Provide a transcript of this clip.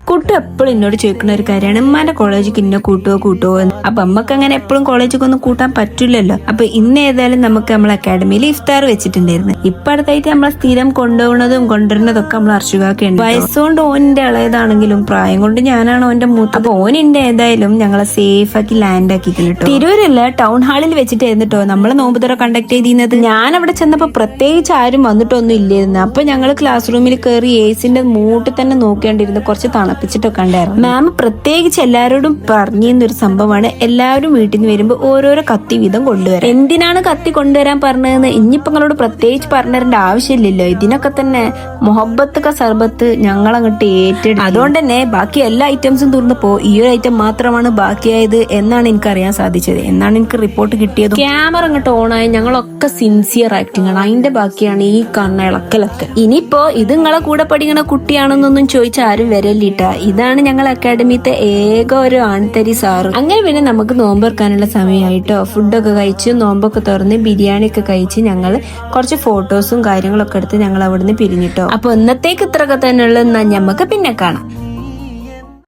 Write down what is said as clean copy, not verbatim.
കുട്ടി എപ്പോഴും എന്നോട് ചോദിക്കുന്ന ഒരു കാര്യമാണ്, ഉമ്മാന്റെ കോളേജിൽ ഇന്നെ കൂട്ടുവോ എന്ന്. അപ്പൊ അമ്മക്ക് അങ്ങനെ എപ്പോഴും കോളേജിൽ ഒന്നും കൂട്ടാൻ പറ്റില്ലല്ലോ. അപ്പൊ ഇന്ന് ഏതായാലും നമുക്ക് നമ്മളെ അക്കാഡമിയിൽ ഇഫ്താർ വെച്ചിട്ടുണ്ടായിരുന്നു. ഇപ്പൊ അടുത്തായിട്ട് നമ്മളെ സ്ഥിരം കൊണ്ടുപോകുന്നതും കൊണ്ടുവരുന്നതൊക്കെ നമ്മൾ അർഷുകാക്കുണ്ട്. വയസ്സുകൊണ്ട് ഓനിന്റെ ഇളയതാണെങ്കിലും പ്രായം കൊണ്ട് ഞാനാണ് ഓന്റെ മൂത്ത. അപ്പൊ ഓനിന്റെ ഏതായാലും ഞങ്ങളെ സേഫ് ആക്കി ലാൻഡ് ആക്കിക്കുന്നു. തിരൂരില്ല ടൗൺ ഹാളിൽ വെച്ചിട്ടായിരുന്നിട്ടോ നമ്മളെ നോമ്പുതുറ കണ്ടക്ട് ചെയ്തിരുന്നത്. ഞാൻ അവിടെ ചെന്നപ്പോ പ്രത്യേകിച്ച് ആരും വന്നിട്ടൊന്നും ഇല്ലായിരുന്നു. അപ്പൊ ഞങ്ങള് ക്ലാസ് റൂമിൽ കയറി എസിന്റെ മൂട്ടിൽ തന്നെ നോക്കേണ്ടിരുന്നു, കുറച്ച് തണുപ്പിച്ചിട്ടൊക്കെ ഉണ്ടായിരുന്നു. മാം പ്രത്യേകിച്ച് എല്ലാവരോടും പറഞ്ഞിരുന്നൊരു സംഭവമാണ്, എല്ലാവരും വീട്ടിൽ നിന്ന് വരുമ്പോ ഓരോരോ കത്തി വീതം കൊണ്ടുവരാം. എന്തിനാണ് കത്തി കൊണ്ടുവരാൻ പറഞ്ഞതെന്ന് ഇനിയിപ്പോ നിങ്ങളോട് പ്രത്യേകിച്ച് പറഞ്ഞിരേണ്ട ആവശ്യമില്ലല്ലോ. ഇതിനൊക്കെ തന്നെ മൊഹബത്ത് സർബത്ത് ഞങ്ങളങ്ങോട്ട് ഏറ്റെടുത്തു. അതുകൊണ്ട് തന്നെ ബാക്കി എല്ലാ ഐറ്റംസും തീർന്നപ്പോ ഈ ഒരു ഐറ്റം മാത്രമാണ് ബാക്കിയായത് എന്നാണ് എനിക്ക് അറിയാൻ സാധിച്ചത്, എന്നാണ് എനിക്ക് റിപ്പോർട്ട് കിട്ടിയത്. ക്യാമറ അങ്ങോട്ട് ഓണായി ഞങ്ങളൊക്കെ സിൻസിയർ ആക്ടിങ് ആണ്, അതിന്റെ ബാക്കിയാണ് ഈ കണ്ണ ഇളക്കലൊക്കെ. ഇനിയിപ്പോ ഇത് നിങ്ങളെ കൂടെ പഠിക്കുന്ന കുട്ടിയാണെന്നൊന്നും ചോദിച്ചാൽ ആരും വരല്ലിട്ട. ഇതാണ് ഞങ്ങൾ അക്കാഡമിത്തെ ഏക ഒരു ആൺതരി സാറ്. അങ്ങനെ പിന്നെ നമുക്ക് നോമ്പെടുക്കാനുള്ള സമയമായിട്ടോ. ഫുഡൊക്കെ കഴിച്ച് നോമ്പൊക്കെ തുറന്ന് ബിരിയാണി ഒക്കെ കഴിച്ച് ഞങ്ങൾ കുറച്ച് ഫോട്ടോസും കാര്യങ്ങളൊക്കെ എടുത്ത് ഞങ്ങൾ അവിടുന്ന് പിരിഞ്ഞിട്ടോ. അപ്പൊ ഇന്നത്തേക്ക് ഇത്രയൊക്കെ തന്നെ ഉള്ളൂ. എന്നാ ഞമ്മക്ക് പിന്നെ കാണാം.